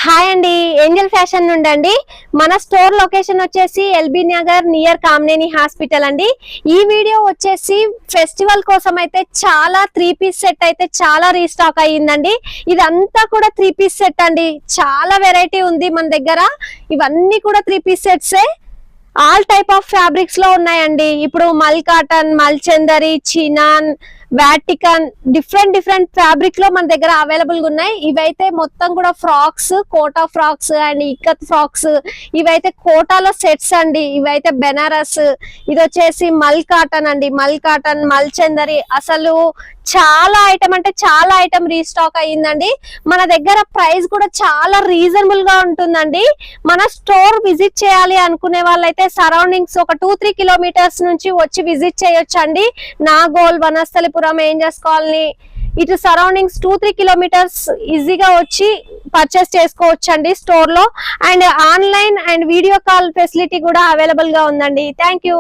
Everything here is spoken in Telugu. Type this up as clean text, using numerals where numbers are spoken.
హాయ్ అండి, ఏంజల్ ఫ్యాషన్ నుండి అండి. మన స్టోర్ లొకేషన్ వచ్చేసి LB Nagar near Kamineni hospital అండి. ఈ వీడియో వచ్చేసి ఫెస్టివల్ కోసం అయితే చాలా 3 పీస్ సెట్ అయితే చాలా రీస్టాక్ అయ్యిందండి. ఇదంతా కూడా 3 పీస్ సెట్ అండి. చాలా వెరైటీ ఉంది మన దగ్గర. ఇవన్నీ కూడా 3 పీస్ సెట్సే. ఆల్ టైప్ ఆఫ్ ఫ్యాబ్రిక్స్ లో ఉన్నాయండి. ఇప్పుడు మల్ కాటన్, మల్ చందరి, చినాన్, వాటికన్, డిఫరెంట్ ఫ్యాబ్రిక్ లో మన దగ్గర అవైలబుల్ గా ఉన్నాయి. ఇవైతే మొత్తం కూడా frocks, Kota frocks and ikat frocks. ఇవైతే కోటాలో సెట్స్ అండి. ఇవైతే బెనారస్. ఇది వచ్చేసి మల్ కాటన్ అండి. మల్ కాటన్, మల్ చందరి. అసలు చాలా ఐటమ్ అంటే చాలా ఐటమ్ రీస్టాక్ అయ్యిందండి. మన దగ్గర ప్రైస్ కూడా చాలా రీజనబుల్ గా ఉంటుందండి. మన స్టోర్ విజిట్ చేయాలి అనుకునే వాళ్ళైతే సరౌండింగ్స్ ఒక 2-3 కిలోమీటర్స్ నుంచి వచ్చి విజిట్ చేయొచ్చు అండి. నాగోల్, వనస్థలిపురం, ఏంజర్స్ కాలనీ, ఇటు సరౌండింగ్స్ 2-3 కిలోమీటర్స్ ఈజీగా వచ్చి పర్చేస్ చేసుకోవచ్చు అండి స్టోర్ లో. And online and video call facility కూడా అవైలబుల్ గా ఉందండి. Thank you.